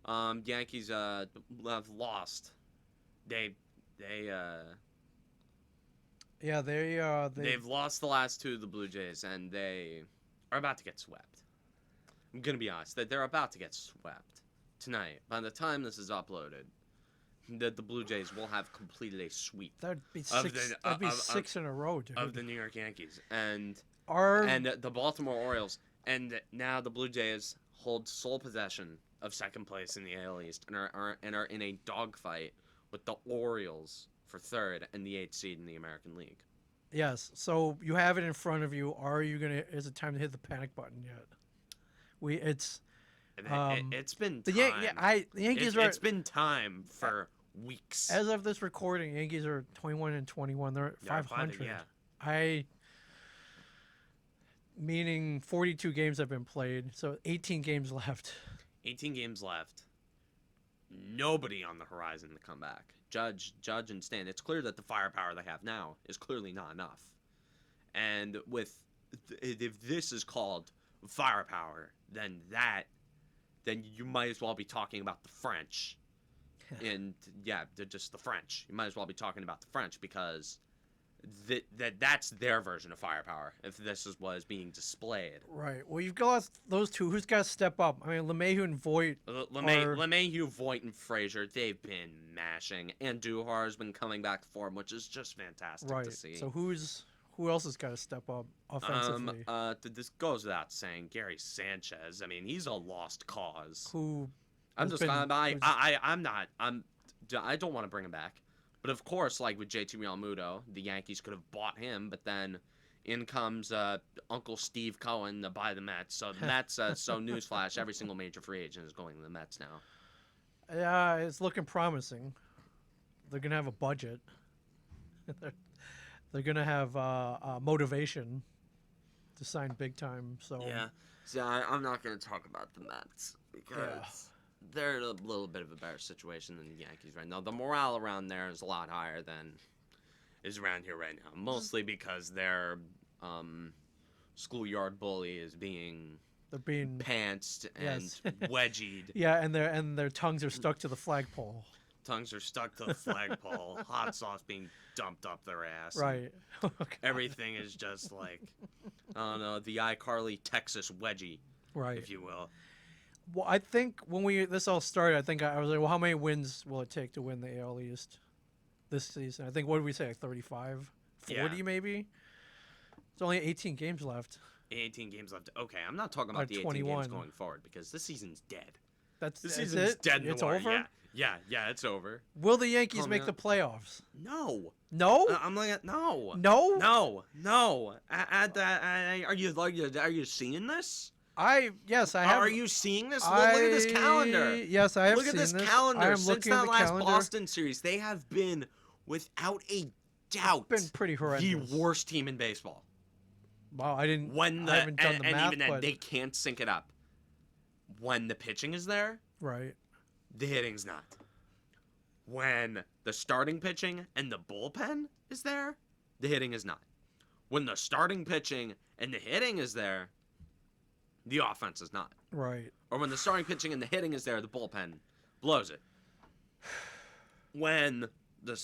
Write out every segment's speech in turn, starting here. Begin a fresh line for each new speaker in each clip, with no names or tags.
Yankees have lost. They they
Yeah,
they've lost the last two to the Blue Jays, and they are about to get swept. I'm gonna be honest that they're about to get swept tonight. By the time this is uploaded, that the Blue Jays will have completed a sweep
that'd be
of
six.
the
That'd be six in a row,
of
dude.
the New York Yankees and
Our
the Baltimore Orioles, and now the Blue Jays hold sole possession of second place in the AL East and are in a dogfight with the Orioles for third and the eighth seed in the American League.
Yes. So you have it in front of you. Are you gonna? Is it time to hit the panic button yet? We. It's.
And
Um.
it's been
The
time.
The Yankees are.
It's been time for weeks.
As of this recording, Yankees are 21-21. They're at
Yeah,
500.
yeah.
I. Meaning 42 games have been played, so 18 games left.
18 games left. Nobody on the horizon to come back. Judge, and Stan. It's clear that the firepower they have now is clearly not enough. And if this is called firepower, then you might as well be talking about the French. And yeah, they're just the French. You might as well be talking about the French because that's their version of firepower if this is what is being displayed.
Right. Well, you've got those two. Who's got to step up? I mean, LeMahieu and Voit.
LeMahieu, Voit, and Frazier, they've been mashing. And Duhar has been coming back to form, which is just fantastic to see.
So who else has got to step up offensively?
This goes without saying. Gary Sanchez. I mean, he's a lost cause.
I
don't want to bring him back. But of course, like with JT Realmuto, the Yankees could have bought him, but then in comes Uncle Steve Cohen to buy the Mets. So the Mets, so newsflash, every single major free agent is going to the Mets now.
Yeah, it's looking promising. They're gonna have a budget. They're gonna have motivation to sign big time. So
yeah, see, I'm not gonna talk about the Mets because they're in a little bit of a better situation than the Yankees right now. The morale around there is a lot higher than is around here right now, mostly because their schoolyard bully is being pantsed and wedgied.
Yeah, and their tongues are stuck to the flagpole.
Tongues are stuck to the flagpole. Hot sauce being dumped up their ass.
Right.
Everything is just like, I don't know, the iCarly Texas wedgie,
right,
if you will.
Well, I think when this all started, I think I was like, well, how many wins will it take to win the AL East this season? I think, what did we say, like 35? 40 maybe? There's only 18 games left.
18 games left. Okay, I'm not talking about the 18 games going forward because this season's dead.
This season's dead in the water.
Over? Yeah, it's over.
Will the Yankees make the playoffs?
No.
No?
I'm like, no.
No?
No. Are you seeing this?
Yes, I have.
Are you seeing this? Look at this calendar.
Yes, I have seen this.
Look at this calendar. Since that last
calendar.
Boston series, they have been, without a doubt,
been pretty horrendous.
The worst team in baseball.
Wow, I haven't done the math,
even then, they can't sync it up. When the pitching is there,
right,
the hitting's not. When the starting pitching and the bullpen is there, the hitting is not. When the starting pitching and the hitting is there, the offense is not.
Right.
Or when the starting pitching and the hitting is there, the bullpen blows it. When the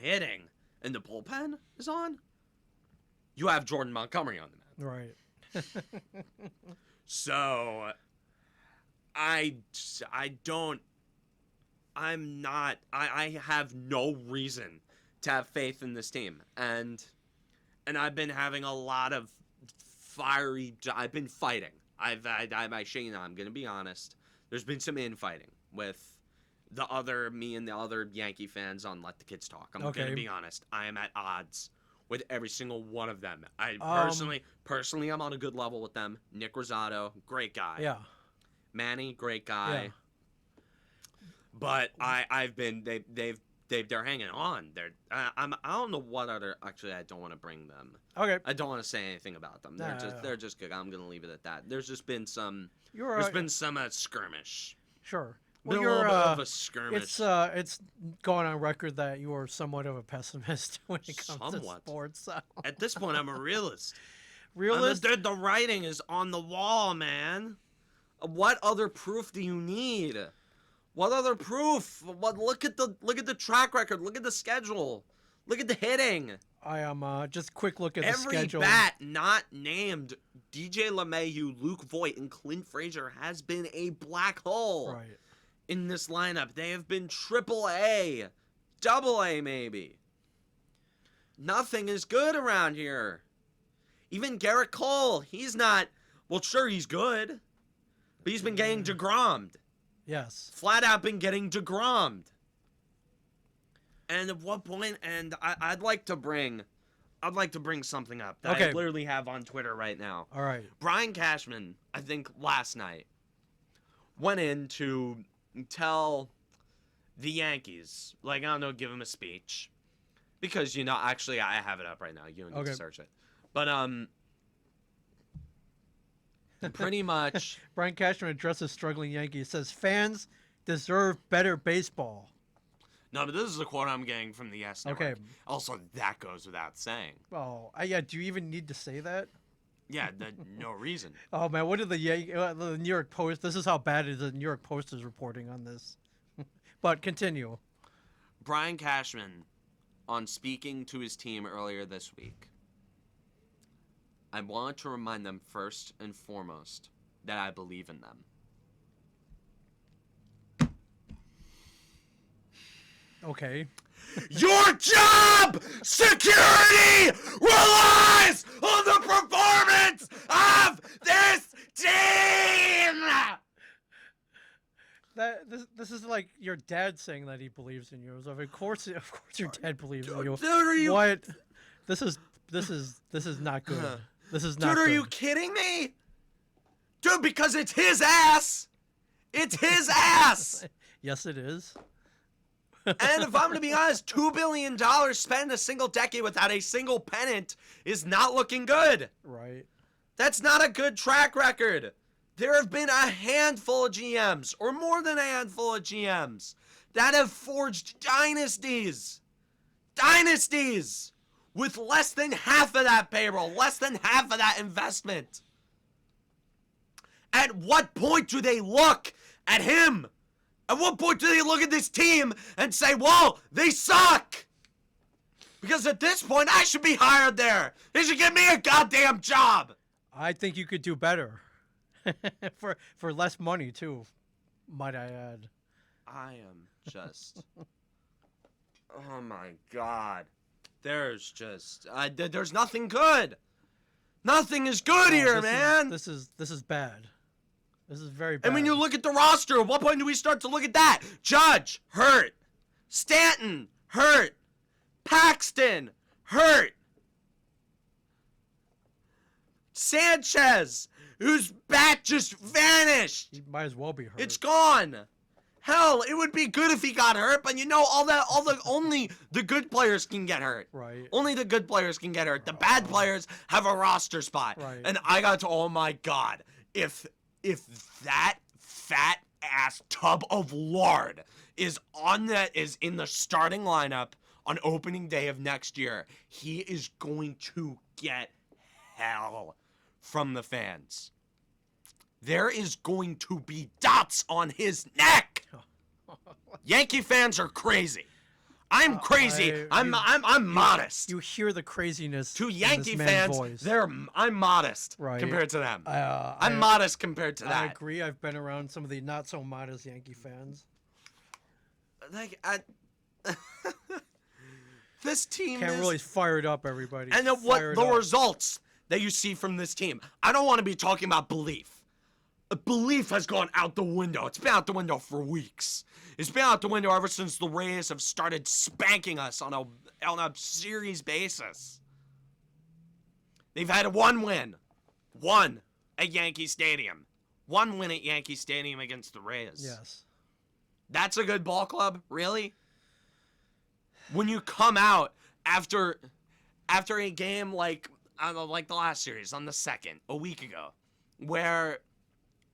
hitting and the bullpen is on, you have Jordan Montgomery on the mound.
Right.
So I have no reason to have faith in this team. And I've been having a lot of I've been fighting. I'm going to be honest. There's been some infighting with me and the other Yankee fans on Let the Kids Talk. I'm going to be honest. I am at odds with every single one of them. I personally, I'm on a good level with them. Nick Rosado, great guy.
Yeah.
Manny, great guy. Yeah. But they're hanging on. I don't know what other. Actually, I don't want to bring them.
Okay.
I don't want to say anything about them. They're just good. I'm gonna leave it at that. There's just been some. Skirmish.
Sure.
Well, a little bit of a skirmish.
It's going on record that you are somewhat of a pessimist when it comes to sports. So.
At this point, I'm a realist.
Realist.
The writing is on the wall, man. What other proof do you need? What other proof? Look at the track record. Look at the schedule. Look at the hitting.
I am just quick look at the
Every
schedule.
bat not named DJ LeMahieu, Luke Voigt, and Clint Frazier has been a black hole
Right.
in this lineup. They have been AAA, AA maybe. Nothing is good around here. Even Garrett Cole, he's not. Well, sure, he's good, but he's been getting DeGrommed.
Yes.
Flat out been getting DeGrommed. And at what point? And I'd like to bring something up that I literally have on Twitter right now.
All right.
Brian Cashman, I think last night, went in to tell the Yankees, like, I don't know, give him a speech. Because, actually, I have it up right now. You don't need to search it. But, pretty much.
Brian Cashman addresses struggling Yankees, says fans deserve better baseball.
No, but this is a quote I'm getting from the Yes Network.
Okay.
Also, that goes without saying.
Oh, yeah. Do you even need to say that?
Yeah, no reason.
Oh man, what did the New York Post? This is how bad it is. The New York Post is reporting on this. But continue.
Brian Cashman, on speaking to his team earlier this week, I want to remind them first and foremost that I believe in them.
Okay.
Your job security relies on the performance of this team.
This is like your dad saying that he believes in you. So of course your dad believes in you.
Dude, are you?
What? This is not good. This is not
Dude,
good.
are you kidding me? Dude, because it's his ass. It's his ass.
Yes, it is.
And if I'm going to be honest, $2 billion spent in a single decade without a single pennant is not looking good.
Right.
That's not a good track record. There have been a handful of GMs, or more than a handful of GMs, that have forged dynasties. Dynasties! With less than half of that payroll, less than half of that investment. At what point do they look at him? At what point do they look at this team and say, whoa, they suck? Because at this point, I should be hired there. They should give me a goddamn job.
I think you could do better. for less money, too, might I add.
I am just... oh, my God. There's just... there's nothing good. Nothing is good here, man.
This is bad. This is very bad.
And when you look at the roster, at what point do we start to look at that? Judge, hurt. Stanton, hurt. Paxton, hurt. Sanchez, whose bat just vanished.
He might as well be hurt.
It's gone. Hell, it would be good if he got hurt, but only the good players can get hurt.
Right.
Only the good players can get hurt. The bad players have a roster spot.
Right.
And oh my God, if that fat ass tub of lard is in the starting lineup on opening day of next year, he is going to get hell from the fans. There is going to be dots on his neck. Yankee fans are crazy. I'm crazy. I'm modest.
You hear the craziness
To
in
Yankee
this man's
fans,
voice.
I'm modest
Right.
compared to them.
I'm
I'm modest compared to
I
that.
agree. I've been around some of the not so modest Yankee fans.
This team
Can't
is...
really fire it up, everybody.
And
Fire it
the
up.
results that you see from this team. I don't want to be talking about belief. Belief has gone out the window. It's been out the window for weeks. It's been out the window ever since the Rays have started spanking us on a series basis. They've had one win. One at Yankee Stadium. One win at Yankee Stadium against the Rays.
Yes.
That's a good ball club? Really? When you come out after a game like the last series on the 2nd, a week ago, where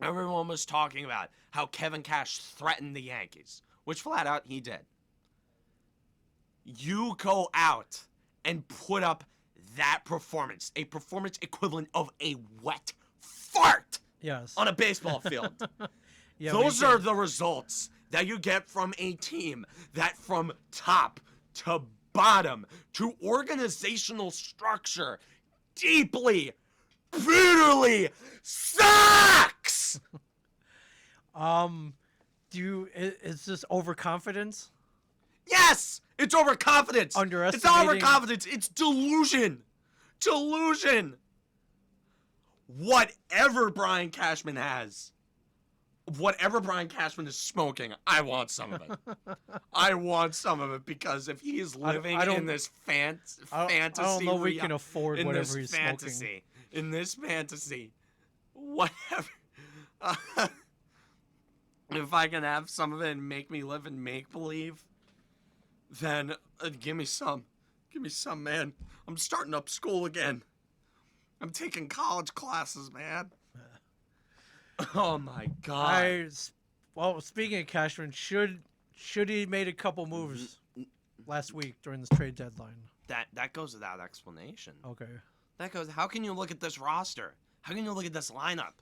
everyone was talking about how Kevin Cash threatened the Yankees, which flat out he did. You go out and put up that performance, a performance equivalent of a wet fart
Yes.
on a baseball field.
Yeah, but
Those
you
are
can't-
the results that you get from a team that from top to bottom to organizational structure deeply, brutally sucks!
Is this overconfidence?
Yes! It's overconfidence! It's not
Underestimating-
overconfidence, it's delusion! Delusion! Whatever Brian Cashman has, whatever Brian Cashman is smoking, I want some of it. I want some of it because if he's living
I don't-
in this fantasy,
I don't know if we can afford
in
whatever
this
he's
fantasy,
smoking.
in this fantasy, whatever. If I can have some of it and make me live in make believe, then give me some. Give me some, man. I'm starting up school again. I'm taking college classes, man. Oh my god.
Well, speaking of Cashman, should he made a couple moves last week during this trade deadline?
That goes without explanation.
Okay.
That goes. How can you look at this roster? How can you look at this lineup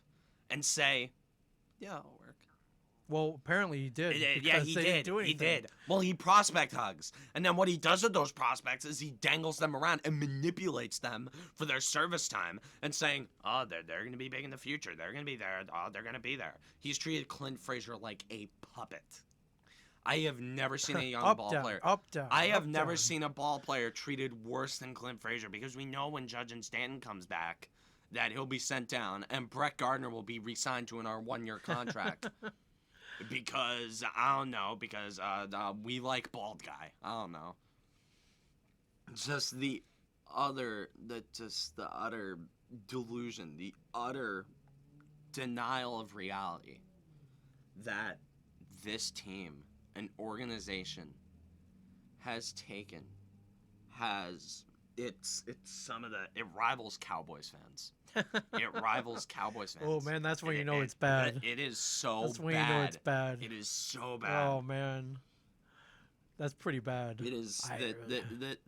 and say, "Yeah, it'll work"?
Well, apparently he did.
Yeah,
because
he
they
did.
didn't do
He
anything.
did. Well, he prospect hugs, and then what he does with those prospects is he dangles them around and manipulates them for their service time, and saying, "Oh, they're going to be big in the future. They're going to be there. Oh, they're going to be there." He's treated Clint Frazier like a puppet. I have never seen a young
Up,
ball
down,
player.
up, down.
I have
up,
never
down.
seen a ball player treated worse than Clint Frazier, because we know when Judge and Stanton comes back that he'll be sent down and Brett Gardner will be re-signed to our 1-year contract. Because I don't know, because we like bald guy. I don't know. Just the utter delusion, the utter denial of reality that this team, an organization, has taken, it's some of the, it rivals Cowboys fans. It rivals Cowboys fans.
Oh man, that's when you know it's bad.
It is so
That's when
bad.
you know it's bad.
It is so bad.
Oh man, that's pretty bad.
It is
really-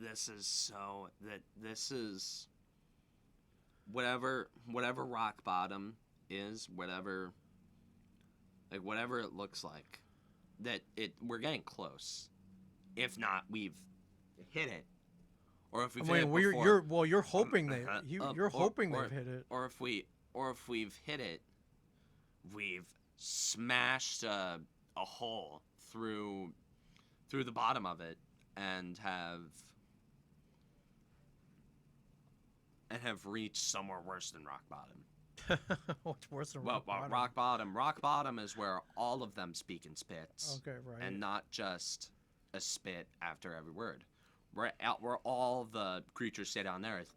this is whatever rock bottom is, whatever it looks like, we're getting close. If not, we've hit it. Or if we've hit it before.
You're hoping you're hoping they've hit it.
Or if we've hit it, we've smashed a hole through the bottom of it and have reached somewhere worse than rock bottom.
What's worse than
Well,
rock bottom?
rock bottom is where all of them speak in spits.
Okay, right.
And not just a spit after every word. Where all the creatures say down there is